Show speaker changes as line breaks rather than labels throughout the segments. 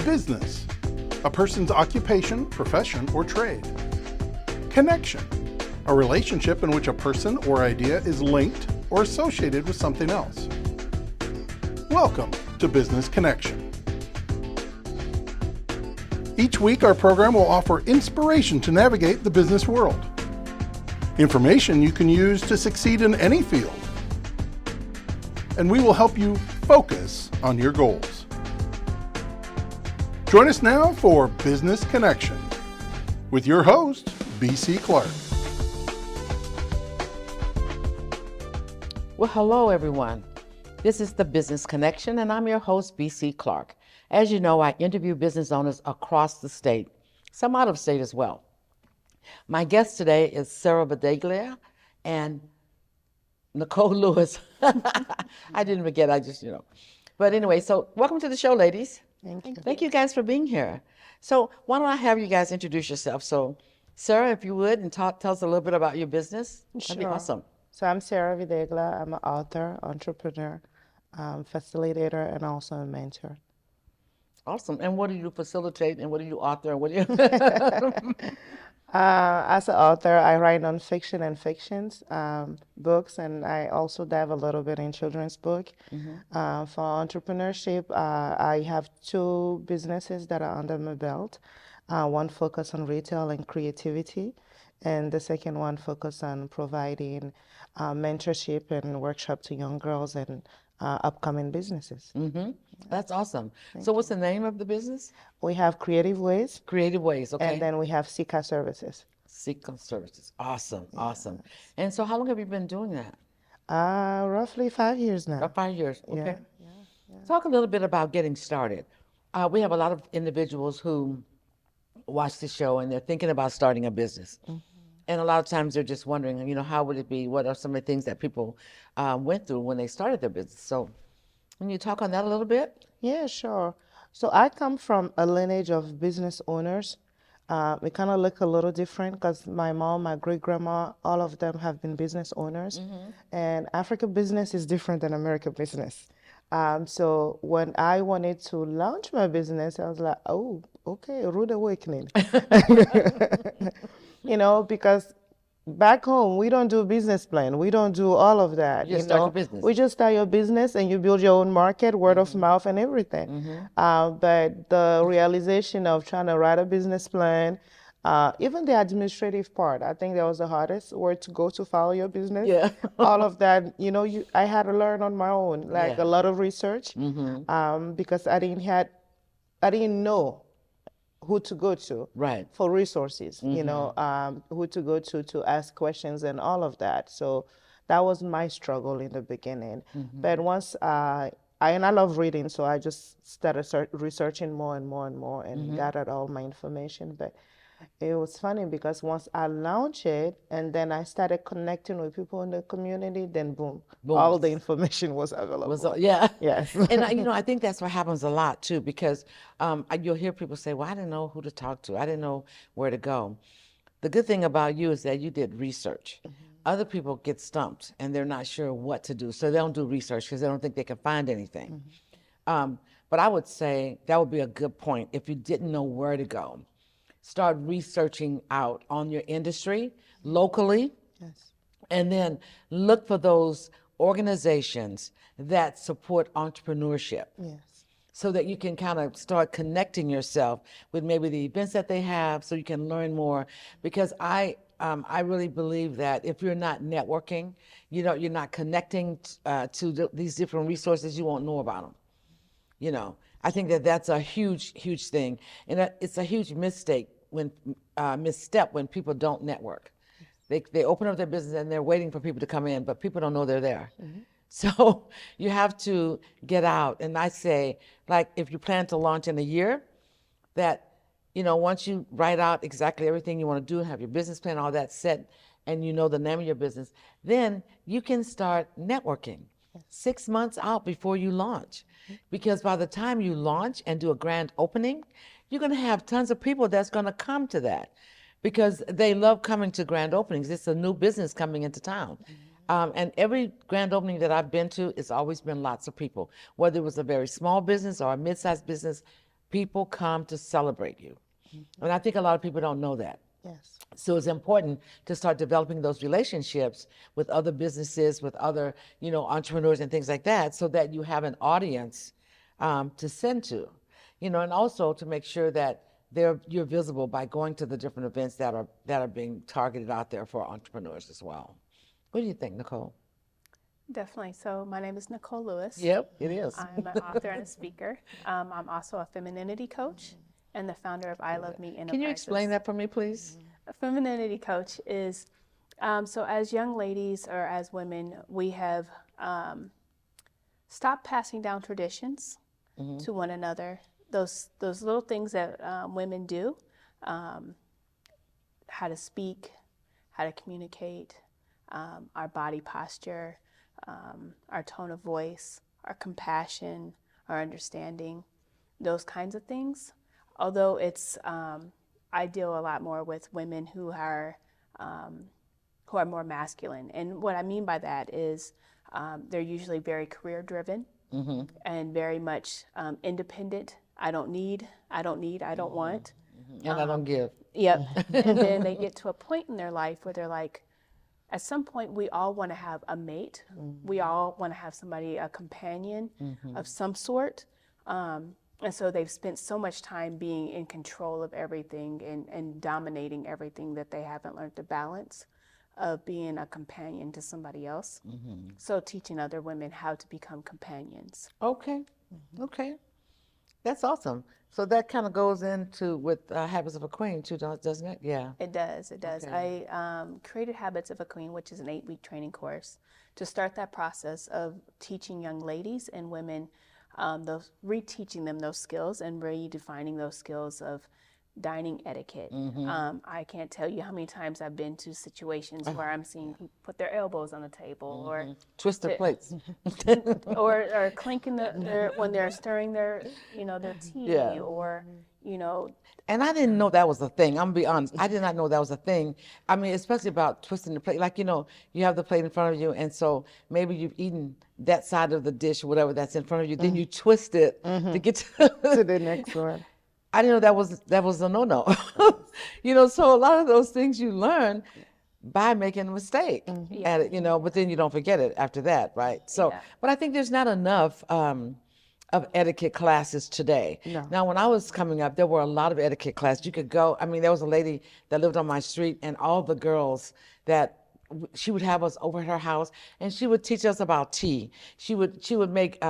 Business, a person's occupation, profession, or trade. Connection, a relationship in which a person or idea is linked or associated with something else. Welcome to Business Connection. Each week, our program will offer inspiration to navigate the business world. Information you can use to succeed in any field. And we will help you focus on your goals. Join us now for Business Connection with your host, B.C. Clark.
Well, hello, everyone. This is the Business Connection, and I'm your host, B.C. Clark. As you know, I interview business owners across the state, some out of state as well. My guest today is Sarah Badeglia and Nicole Lewis. I didn't forget, But anyway, so welcome to the show, ladies.
Thank you.
Thank you guys for being here. So why don't I have you guys introduce yourself? So Sarah, if you would, and tell us a little bit about your business. That'd be awesome.
So I'm Sarah Badeglia. I'm an author, entrepreneur, facilitator, and also a mentor.
Awesome. And what do you facilitate, and what do you author, and what do you...
As an author, I write nonfiction and fictions books, and I also dive a little bit in children's book. Mm-hmm. For entrepreneurship, I have two businesses that are under my belt. One focus on retail and creativity, and the second one focus on providing mentorship and workshop to young girls and upcoming businesses.
Mm-hmm. That's awesome. So what's the name of the business?
We have Creative Ways.
Creative Ways, okay.
And then we have Sika Services.
Sika Services. Awesome, awesome. And so how long have you been doing that?
Roughly 5 years now.
About 5 years, okay.
Yeah.
Talk a little bit about getting started. We have a lot of individuals who watch the show and they're thinking about starting a business. Mm-hmm. And a lot of times they're just wondering, how would it be? What are some of the things that people went through when they started their business? So can you talk on that a little bit?
Yeah, sure. So I come from a lineage of business owners. We kind of look a little different because my mom, my great-grandma, all of them have been business owners. Mm-hmm. And African business is different than American business. So when I wanted to launch my business, I was like, oh, okay, rude awakening. Because back home, we don't do business plan. We don't do all of that.
You start your business.
We just start your business and you build your own market, word of mouth and everything. Mm-hmm. But the realization of trying to write a business plan, even the administrative part, I think that was the hardest word to go to follow your business.
Yeah.
All of that, I had to learn on my own, a lot of research, because I didn't know who to go to for resources, who to go to ask questions and all of that. So that was my struggle in the beginning. Mm-hmm. But once I love reading, so I just started researching more and more and more and gathered all my information. But it was funny because once I launched it and then I started connecting with people in the community, then boom. All the information was available. Yes.
And I think that's what happens a lot too, because you'll hear people say, well, I didn't know who to talk to. I didn't know where to go. The good thing about you is that you did research. Mm-hmm. Other people get stumped and they're not sure what to do. So they don't do research because they don't think they can find anything. Mm-hmm. But I would say that would be a good point if you didn't know where to go. Start researching out on your industry locally. Yes. And then look for those organizations that support entrepreneurship. Yes. So that you can kind of start connecting yourself with maybe the events that they have so you can learn more. Because I really believe that if you're not networking, you're not connecting to these different resources, you won't know about them. I think that's a huge, huge thing. And it's a huge misstep when people don't network. They open up their business and they're waiting for people to come in, but people don't know they're there. Mm-hmm. So you have to get out. And I say, if you plan to launch in a year, that, once you write out exactly everything you want to do and have your business plan, all that set, and you know the name of your business, then you can start networking 6 months out before you launch. Because by the time you launch and do a grand opening, you're going to have tons of people that's going to come to that because they love coming to grand openings. It's a new business coming into town. And every grand opening that I've been to, it's always been lots of people. Whether it was a very small business or a mid-sized business, People come to celebrate you. And I think a lot of people don't know that.
Yes.
So it's important to start developing those relationships with other businesses, with other, entrepreneurs and things like that, so that you have an audience to send to, and also to make sure that you're visible by going to the different events that are being targeted out there for entrepreneurs as well. What do you think, Nicole?
Definitely. So my name is Nicole Lewis.
Yep, it is.
I'm an author and a speaker. I'm also a femininity coach and the founder of I Love Me Enterprises.
Can you explain that for me, please?
A femininity coach is, so as young ladies or as women, we have stopped passing down traditions to one another. Those little things that women do, how to speak, how to communicate, our body posture, our tone of voice, our compassion, our understanding, those kinds of things. Although it's, I deal a lot more with women who are more masculine. And what I mean by that is they're usually very career driven and very much independent. I don't want.
And I don't give.
Yep. And then they get to a point in their life where they're like, at some point, we all want to have a mate. We all want to have somebody, a companion of some sort. And so they've spent so much time being in control of everything and dominating everything that they haven't learned the balance of being a companion to somebody else. So teaching other women how to become companions.
Okay. Okay. That's awesome. So that kind of goes into with Habits of a Queen too, doesn't it? Yeah.
It does. It does.
Okay.
I created Habits of a Queen, which is an 8-week training course, to start that process of teaching young ladies and women, reteaching them those skills and redefining those skills of dining etiquette. I can't tell you how many times I've been to situations where I'm seeing people put their elbows on the table or
twist the plates,
or clinking when they're stirring their tea or
And I didn't know that was a thing. I'm gonna be honest. I did not know that was a thing. I mean, especially about twisting the plate. Like, you have the plate in front of you, and so maybe you've eaten that side of the dish or whatever that's in front of you. Then you twist it to get
to the next one.
I didn't know that was a no-no. So a lot of those things you learn by making a mistake at it, but then you don't forget it after that, right? So, but I think there's not enough of etiquette classes today.
No.
Now, when I was coming up, there were a lot of etiquette classes. You could go, I mean, there was a lady that lived on my street, and all the girls that she would have us over at her house, and she would teach us about tea. She would make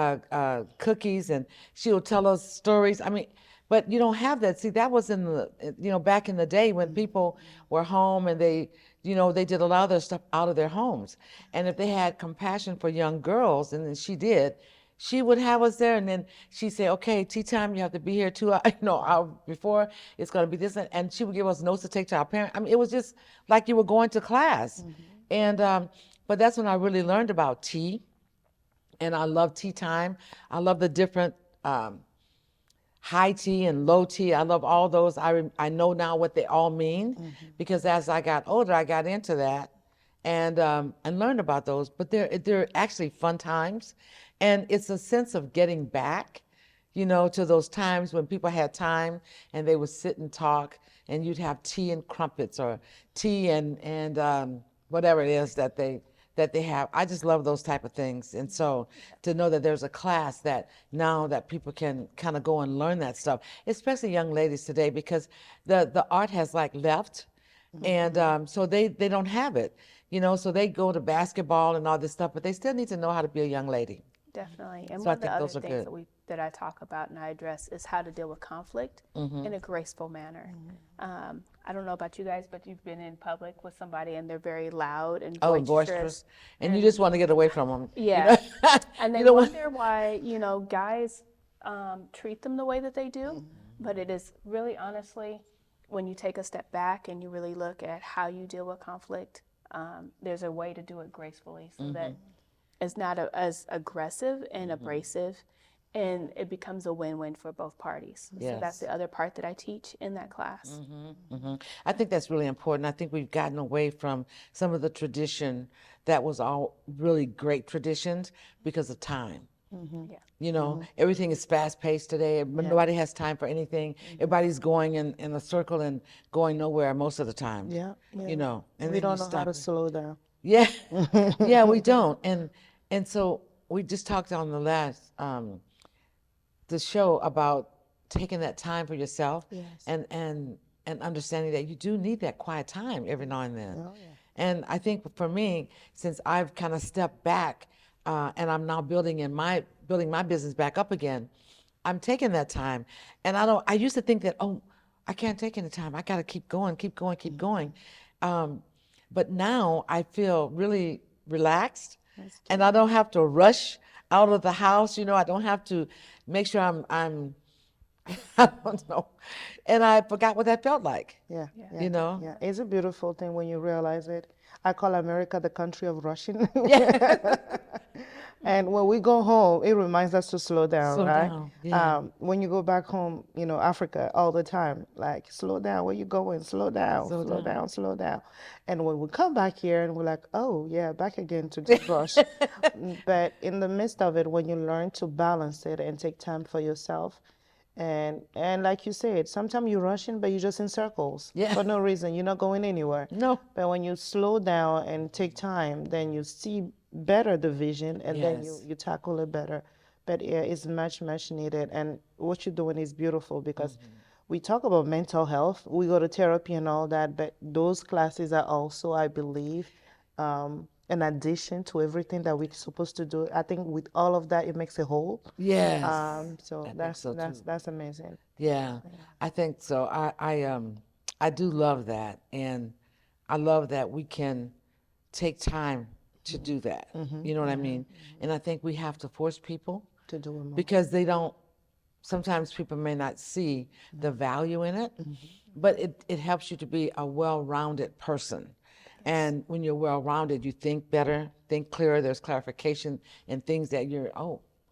cookies, and she would tell us stories. I mean, but you don't have that. See, that was in the, back in the day when people were home and they did a lot of their stuff out of their homes. And if they had compassion for young girls, and then she did, she would have us there, and then she'd say, okay, tea time, you have to be here 2 hours before, it's going to be this, and she would give us notes to take to our parents. I mean, it was just like you were going to class. And, but that's when I really learned about tea, and I love tea time. I love the different high tea and low tea. I love all those. I know now what they all mean, because as I got older, I got into that and learned about those. But they're actually fun times, and it's a sense of getting back, to those times when people had time and they would sit and talk, and you'd have tea and crumpets or tea and whatever it is that they have. I just love those type of things. And so to know that there's a class that now that people can kind of go and learn that stuff, especially young ladies today, because the art has left. And so they don't have it, so they go to basketball and all this stuff, but they still need to know how to be a young lady.
Definitely. And
So I
one of the
think
other
those are
things
good.
that I talk about and I address is how to deal with conflict in a graceful manner. I don't know about you guys, but you've been in public with somebody and they're very loud and boisterous.
And you just want to get away from them.
Yeah. And they wonder why, guys treat them the way that they do. But it is really, honestly, when you take a step back and you really look at how you deal with conflict, there's a way to do it gracefully so that it's not as aggressive and abrasive, and it becomes a win-win for both parties.
Yes.
So that's the other part that I teach in that class.
I think that's really important. I think we've gotten away from some of the tradition that was all really great traditions because of time.
Yeah.
You know, everything is fast paced today. Nobody has time for anything. Everybody's going in a circle and going nowhere most of the time.
Yeah,
You
yeah.
know, and
We
then you
don't know how
stop.
to slow down.
Yeah, yeah, we don't. And so we just talked on the last the show about taking that time for yourself
Yes.
and understanding that you do need that quiet time every now and then.
Oh, yeah.
And I think for me, since I've kind of stepped back and I'm now building my business back up again, I'm taking that time. And I used to think that, oh, I can't take any time. I got to keep going, keep going, keep going. But now I feel really relaxed and I don't have to rush out of the house. You know, I don't have to make sure I'm I don't know. And I forgot what that felt like.
Yeah, yeah.
You know?
Yeah, it's a beautiful thing when you realize it. I call America the country of rushing. And when we go home, it reminds us to slow down,
Slow
right?
down, yeah.
When you go back home, you know, Africa all the time, like, slow down, where you going? Slow down,
Slow
slow
down.
down, slow down. And when we come back here and we're like, oh, yeah, back again to this rush. But in the midst of it, when you learn to balance it and take time for yourself, and like you said, sometimes you're rushing, but you're just in circles for no reason. You're not going anywhere.
No.
But when you slow down and take time, then you see better the vision, and then
Yes.
you tackle it better. But yeah, it's much, much needed. And what you're doing is beautiful because we talk about mental health. We go to therapy and all that, but those classes are also, I believe, in addition to everything that we're supposed to do. I think with all of that, it makes a whole.
Yes.
So
I think
that's
so, too.
that's amazing.
Yeah, I think so. I do love that, and I love that we can take time to do that. You know what I mean? And I think we have to force people
To do it more.
because they don't. Sometimes people may not see the value in it, but it helps you to be a well-rounded person. And when you're well-rounded, you think better, think clearer. There's clarification and things that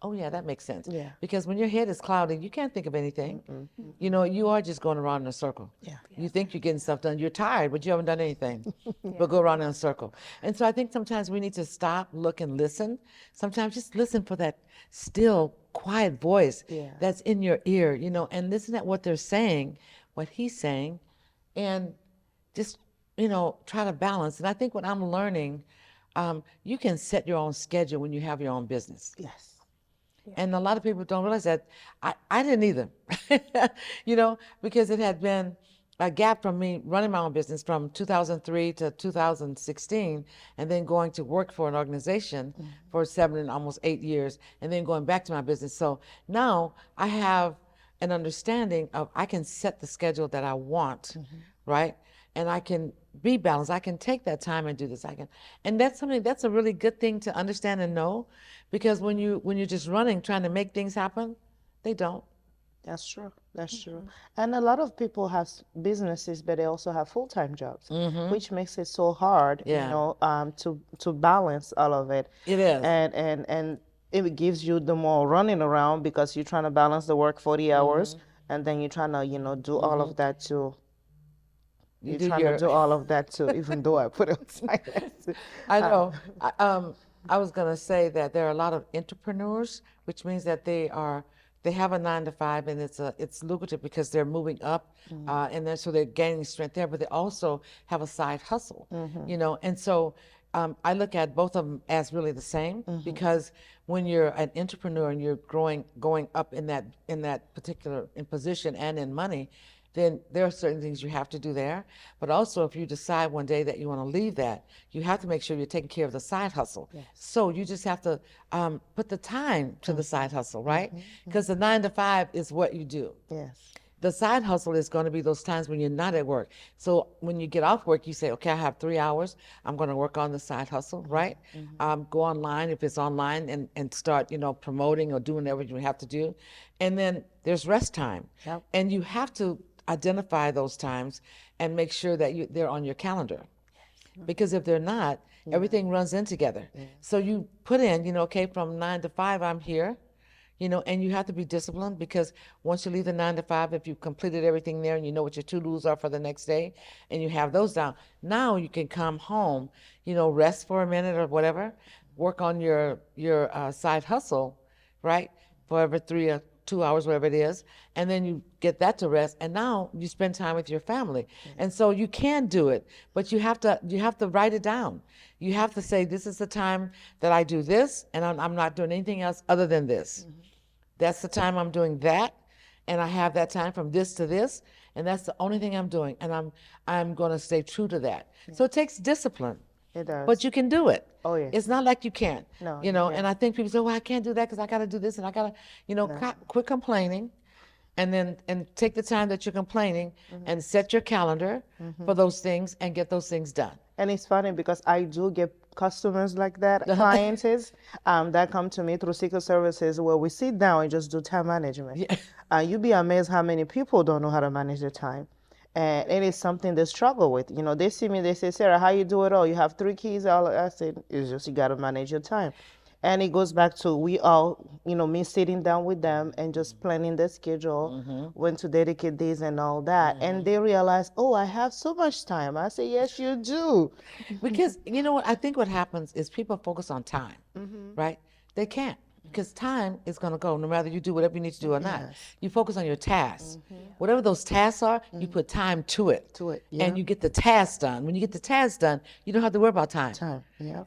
oh yeah, that makes sense.
Yeah.
Because when your head is clouded, you can't think of anything. You know, you are just going around in a circle.
Yeah.
You think you're getting stuff done. You're tired, but you haven't done anything. But go around in a circle. And so I think sometimes we need to stop, look, and listen. Sometimes just listen for that still, quiet voice that's in your ear, you know, and listen at what they're saying, what he's saying, and just, you know, try to balance. And I think what I'm learning, you can set your own schedule when you have your own business.
Yes.
And a lot of people don't realize that. I didn't either, you know, because it had been a gap from me running my own business from 2003 to 2016, and then going to work for an organization for 7 and almost 8 years, and then going back to my business. So now I have an understanding of I can set the schedule that I want, right? And I can be balanced. I can take that time and do this. And that's something that's a really good thing to understand and know, because when you're just running, trying to make things happen, they don't.
That's true. That's true. And a lot of people have businesses, but they also have full-time jobs, which makes it so hard, you know, to balance all of it.
It is.
And it gives you the more running around because you're trying to balance the work 40 hours, and then you're trying to, you know, do all of that too. You're trying to do all of that too, even though I put it on silence.
I know. I was going to say that there are a lot of entrepreneurs, which means that they have a 9 to 5, and it's lucrative because they're moving up, and so they're gaining strength there. But they also have a side hustle, you know. And so I look at both of them as really the same, because when you're an entrepreneur and you're going up in that particular position and in money, then there are certain things you have to do there. But also, if you decide one day that you want to leave that, you have to make sure you're taking care of the side hustle. So you just have to put the time to the side hustle, right? Because the 9 to 5 is what you do.
Yes.
The side hustle is going to be those times when you're not at work. So when you get off work, you say, okay, I have 3 hours. I'm going to work on the side hustle, right? Go online if it's online and start, you know, promoting or doing whatever you have to do. And then there's rest time. And you have to identify those times and make sure that they're on your calendar. Because if they're not, everything runs in together. So you put in, you know, okay, from 9 to 5, I'm here. You know, and you have to be disciplined, because once you leave the 9 to 5, if you've completed everything there and you know what your to-dos are for the next day, and you have those down, now you can come home, you know, rest for a minute or whatever, work on your side hustle, right? For every 3 or 2 hours, whatever it is, and then you get that to rest, and now you spend time with your family. And so you can do it, but you have to write it down. You have to say, this is the time that I do this, and I'm not doing anything else other than this. That's the time I'm doing that, and I have that time from this to this, and that's the only thing I'm doing, and I'm going to stay true to that. So it takes discipline.
It does.
But you can do it.
Oh, yes.
It's not like you can't.
No,
you know,
you
and I think people say, well, I can't do that because I got to do this and I got to, quit complaining, and take the time that you're complaining and set your calendar for those things and get those things done.
And it's funny because I do get customers like that, clients that come to me through Secret Services, where we sit down and just do time management. Yeah. You'd be amazed how many people don't know how to manage their time. And it is something they struggle with. You know, they see me, they say, Sarah, how you do it all? You have 3 kids. I said, it's just you got to manage your time. And it goes back to we all, me sitting down with them and just planning the schedule, when to dedicate days and all that. And they realize, oh, I have so much time. I say, yes, you do.
Because, you know what, I think what happens is people focus on time, right? They can't. Because time is going to go no matter you do whatever you need to do or not. You focus on your tasks. Whatever those tasks are, you put time to it.
Yeah.
And you get the task done. When you get the task done, you don't have to worry about time.
Yeah.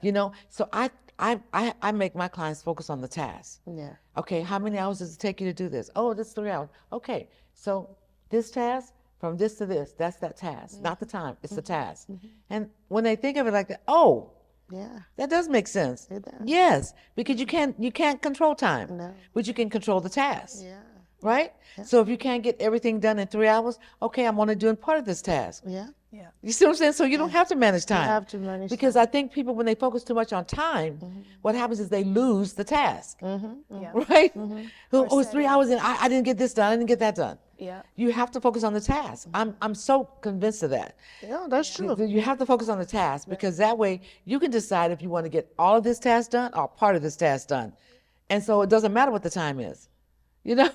So I make my clients focus on the task.
Yeah.
Okay, how many hours does it take you to do this? Oh, this 3 hours. Okay, so this task, from this to this, that's that task. Not the time, it's the task. And when they think of it like that, oh,
yeah,
that does make sense.
It does.
Yes, because you can't control time,
No.
but you can control the task.
Yeah.
Right? Yeah. So if you can't get everything done in 3 hours, okay, I'm only doing part of this task.
Yeah.
Yeah.
You see what I'm saying? So you don't have to manage time.
You have to manage
because I think people, when they focus too much on time, what happens is they lose the task.
Yeah.
Right? Oh, it's 3 hours and I didn't get this done. I didn't get that done.
Yeah.
You have to focus on the task. I'm so convinced of that.
Yeah, that's true.
You have to focus on the task, because that way you can decide if you want to get all of this task done or part of this task done. And so it doesn't matter what the time is. And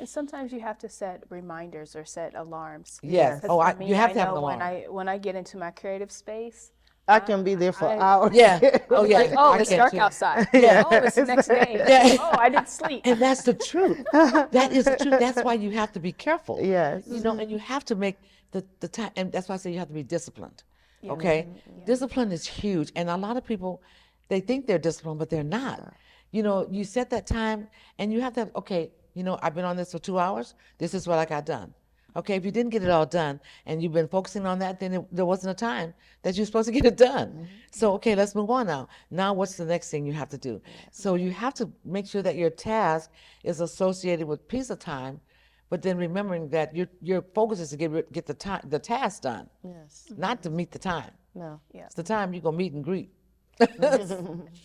sometimes you have to set reminders or set alarms.
Yes. You have to have an alarm.
When I get into my creative space,
I can be there for hours.
Yeah. Oh, yeah.
oh, it's dark outside. Yeah. Oh, it's the next day.
Yeah.
Oh, I didn't sleep.
And that's the truth. That is the truth. That's why you have to be careful.
Yes.
And you have to make the time, and that's why I say you have to be disciplined. Okay? Discipline is huge. And a lot of people, they think they're disciplined, but they're not. You set that time, and you have to have, okay, I've been on this for 2 hours. This is what I got done. Okay, if you didn't get it all done and you've been focusing on that, then there wasn't a time that you're supposed to get it done. So, okay, let's move on now. Now, what's the next thing you have to do? So you have to make sure that your task is associated with piece of time, but then remembering that your focus is to get the task done, not to meet the time.
No.
Yeah.
It's the time you're going to meet and greet.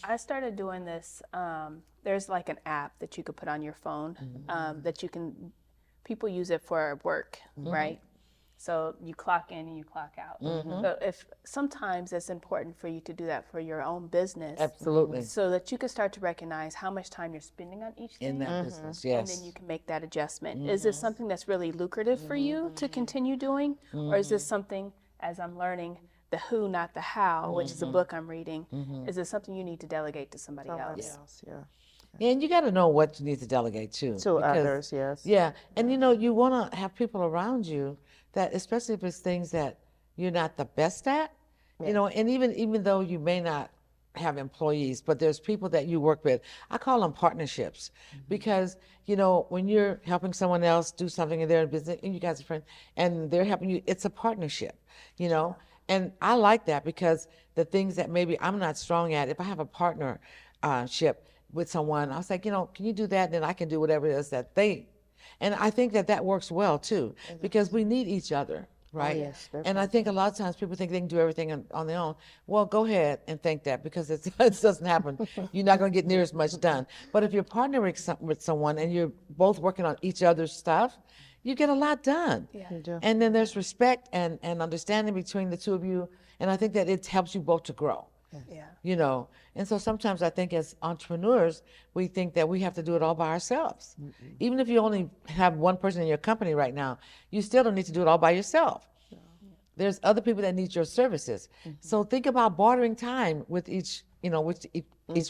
I started doing this. There's like an app that you could put on your phone that you can. People use it for work, right? So you clock in and you clock out. So sometimes it's important for you to do that for your own business.
Absolutely.
So that you can start to recognize how much time you're spending on each thing.
In that business, yes.
And then you can make that adjustment. Is this something that's really lucrative for you to continue doing? Or is this something, as I'm learning, the who, not the how, which is a book I'm reading, is this something you need to delegate to somebody else?
Yeah.
And you got to know what you need to delegate to.
To others, yes.
Yeah. And you want to have people around you that, especially if it's things that you're not the best at, and even though you may not have employees, but there's people that you work with. I call them partnerships, because, when you're helping someone else do something in their business and you guys are friends and they're helping you, it's a partnership, And I like that, because the things that maybe I'm not strong at, if I have a partnership with someone, I was like, can you do that? Then I can do whatever it is that and I think that works well too, because we need each other, right?
Oh, yes,
and I think a lot of times people think they can do everything on their own. Well, go ahead and think that, because it doesn't happen. You're not going to get near as much done. But if you're partnering with someone and you're both working on each other's stuff, you get a lot done.
You do.
And then there's respect and understanding between the two of you. And I think that it helps you both to grow.
Yeah.
And so sometimes I think as entrepreneurs, we think that we have to do it all by ourselves. Even if you only have one person in your company right now, you still don't need to do it all by yourself. There's other people that need your services. So think about bartering time with each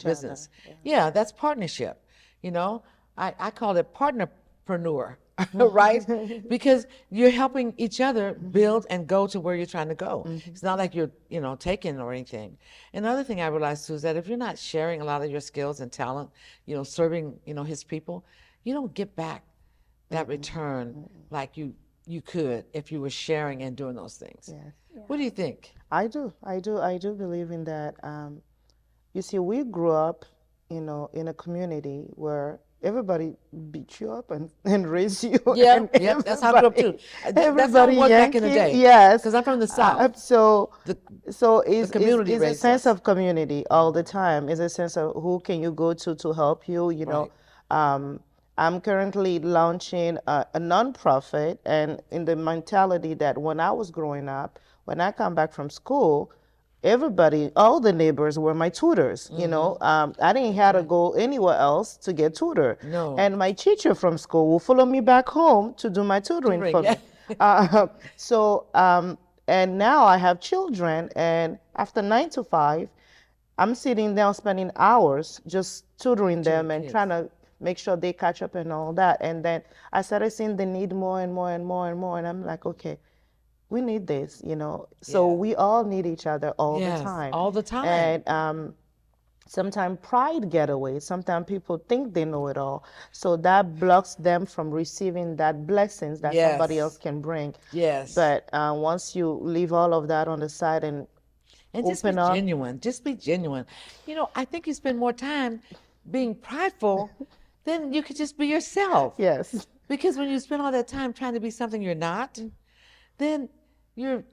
business. Yeah, that's partnership. You know, I call it partnerpreneur, right? Because you're helping each other build and go to where you're trying to go. It's not like you're, taking or anything. Another thing I realized too is that if you're not sharing a lot of your skills and talent, serving, his people, you don't get back that return like you could if you were sharing and doing those things.
Yes.
What do you think?
I do believe in that. You see, we grew up, in a community where everybody beat you up and raise you.
Yeah,
and
yeah, that's how I grew up too. That's how it was back in the day.
Yes,
because I'm from the South.
So
The community
is a
raised
sense
us.
of community all the time. Is a sense of who can you go to help you. I'm currently launching a nonprofit, and in the mentality that when I was growing up, when I come back from school, everybody, all the neighbors were my tutors. I didn't have to go anywhere else to get tutored.
No.
And my teacher from school will follow me back home to do my tutoring for
yeah.
me. And now I have children, and after 9 to 5, I'm sitting down spending hours just tutoring them and
kids.
trying to make sure they catch up and all that. And then I started seeing the need more and more and more and more. And I'm like, okay, we need this, So
Yeah.
we all need each other all
Yes,
the time.
all the time.
And sometimes pride get away. Sometimes people think they know it all. So that blocks them from receiving that blessings that somebody
Yes.
else can bring.
Yes.
But once you leave all of that on the side and
just be
open up.
genuine. Just be genuine. I think you spend more time being prideful than you could just be yourself.
Yes.
Because when you spend all that time trying to be something you're not, then you're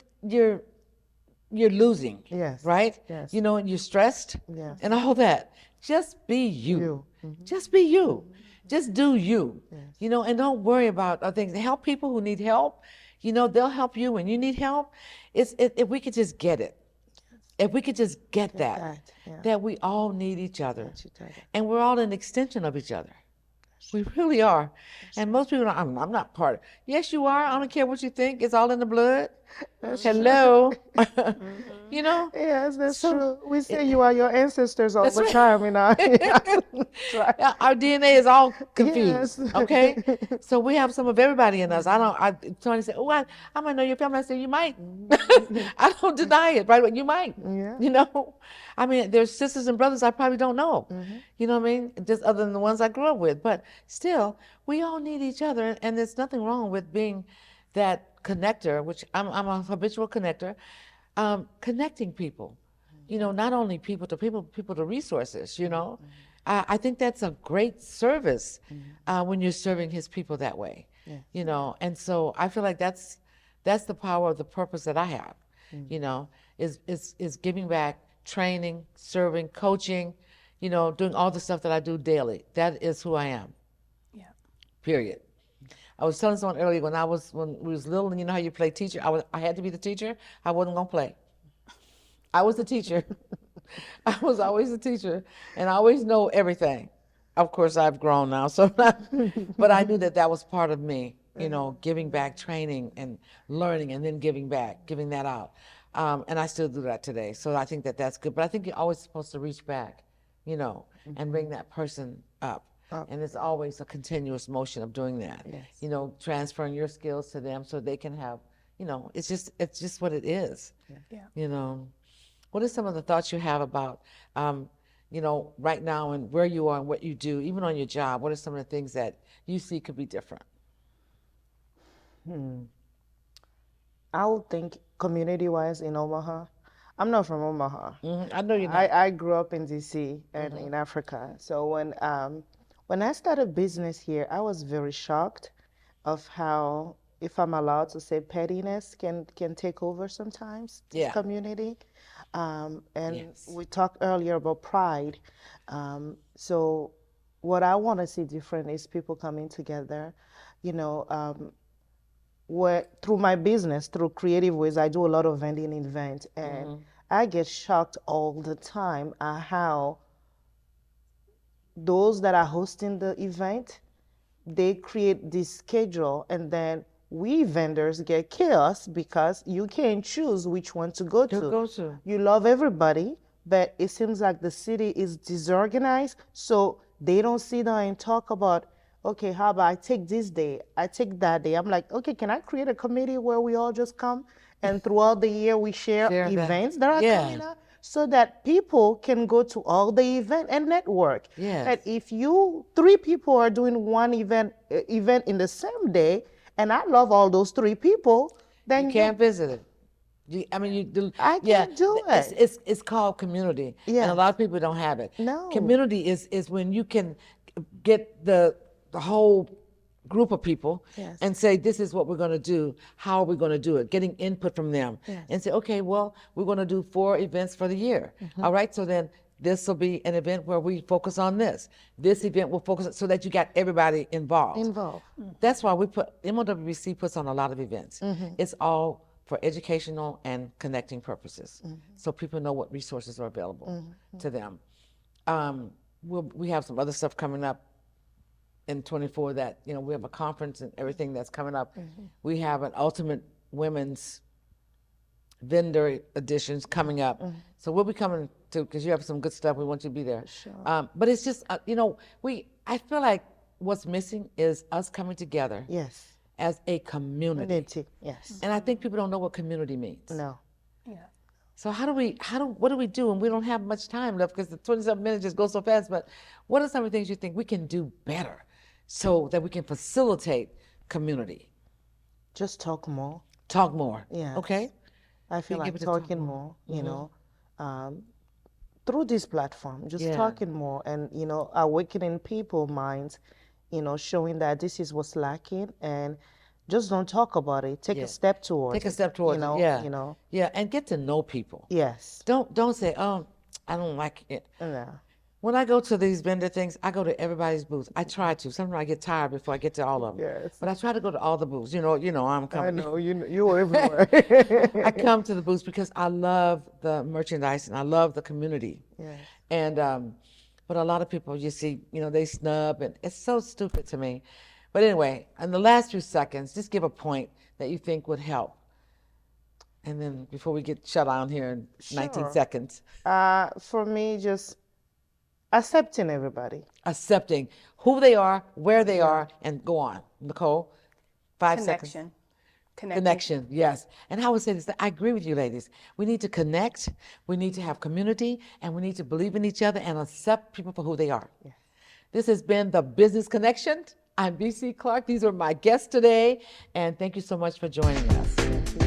losing.
Yes.
Right?
Yes.
And you're stressed.
Yes.
And all that. Just be you. Just be you. Just do you.
Yes.
And don't worry about other things. Help people who need help. They'll help you when you need help. If we could just get it. If we could just get that that we all need each other. And we're all an extension of each other. We really are. And most people, I'm not part of it. Yes, you are. I don't care what you think. It's all in the blood. Hello.
Yes, that's true. We say you are your ancestors all the
right.
time.
Yeah, our DNA is all confused.
Yes.
Okay? So we have some of everybody in us. Somebody say, oh, I might know your family. I say, you might. I don't deny it, right? You might.
Yeah.
I mean, there's sisters and brothers I probably don't know. You know what I mean? Just other than the ones I grew up with. But still, we all need each other. And there's nothing wrong with being that connector, which I'm a habitual connector, connecting people. Not only people to resources, I think that's a great service when you're serving his people that way. And so I feel like that's the power of the purpose that I have, is giving back, training, serving, coaching, doing all the stuff that I do daily. That is who I am.
Yeah.
Period. I was telling someone earlier when we was little, and you know how you play teacher. I had to be the teacher. I wasn't gonna play. I was the teacher. I was always the teacher, and I always know everything. Of course, I've grown now, but I knew that was part of me. Giving back, training, and learning, and then giving back, giving that out. And I still do that today. So I think that that's good. But I think you're always supposed to reach back, and bring that person up. And it's always a continuous motion of doing that.
Yes.
Transferring your skills to them so they can have, it's just what it is.
Yeah.
What are some of the thoughts you have about, right now and where you are and what you do, even on your job? What are some of the things that you see could be different?
I would think community-wise in Omaha. I'm not from Omaha.
I know you're not.
I grew up in DC and in Africa. So when I started business here, I was very shocked of how, if I'm allowed to say, pettiness can take over sometimes this community. And we talked earlier about pride. So what I want to see different is people coming together, through my business, through creative ways. I do a lot of vending events, and I get shocked all the time at how those that are hosting the event, they create this schedule, and then we vendors get chaos because you can't choose which one to go to. You love everybody, but it seems like the city is disorganized, so they don't sit down and talk about, okay, how about I take this day, I take that day. I'm like, okay, can I create a committee where we all just come and throughout the year we share
Share that.
events that are
Yeah.
coming up so that people can go to all the event and network.
Yes.
That if you 3 people are doing one event in the same day, and I love all those 3 people, then
You can't visit it. I mean, you do.
I
Yeah,
can't do it.
it's called community, and
Yes.
a lot of people don't have it.
No.
Community is when you can get the whole group of people
Yes.
and say, this is what we're going to do. How are we going to do it? Getting input from them,
Yes.
and say, okay, well, we're going to do 4 events for the year. All right, so then this will be an event where we focus on this. This event will focus so that you got everybody involved. That's why we put MOWC puts on a lot of events. It's all for educational and connecting purposes, so people know what resources are available to them. We have some other stuff coming up in 24 that, you know, we have a conference and everything that's coming up. We have an Ultimate Women's vendor editions coming up. So we'll be coming to, because you have some good stuff, we want you to be there.
Sure.
But it's just, you know, I feel like what's missing is us coming together
Yes.
as a community.
Community. Yes.
And I think people don't know what community means.
No.
Yeah.
So what do we do? And we don't have much time left because the 27 minutes just go so fast, but what are some of the things you think we can do better so that we can facilitate community?
Just talk more.
Talk more.
Yeah.
Okay?
I feel
Being
like
able to talk
talking more, you know, through this platform, just
Yeah.
talking more and, you know, awakening people's minds, you know, showing that this is what's lacking and just don't talk about it. Take
Yeah.
a step towards
Take a
it,
step towards
you know,
it. Yeah.
You know,
Yeah, and get to know people.
yes.
Don't say, oh, I don't like it.
Yeah.
When I go to these vendor things, I go to everybody's booth. I try to. Sometimes I get tired before I get to all of them.
Yes.
But I try to go to all the booths. You know, I'm
I
coming.
know, you're everywhere.
I come to the booths because I love the merchandise and I love the community.
Yes.
And but a lot of people, you see, you know, they snub, and it's so stupid to me. But anyway, in the last few seconds, just give a point that you think would help. And then before we get shut down here in 19
Sure.
seconds,
For me, just accepting everybody.
accepting who they are, where they are, and go on. Nicole, 5 seconds. Connection, yes. And I would say this, I agree with you ladies. We need to connect, we need to have community, and we need to believe in each other and accept people for who they are.
Yes.
This has been the Business Connection. I'm BC Clark. These are my guests today, and thank you so much for joining us.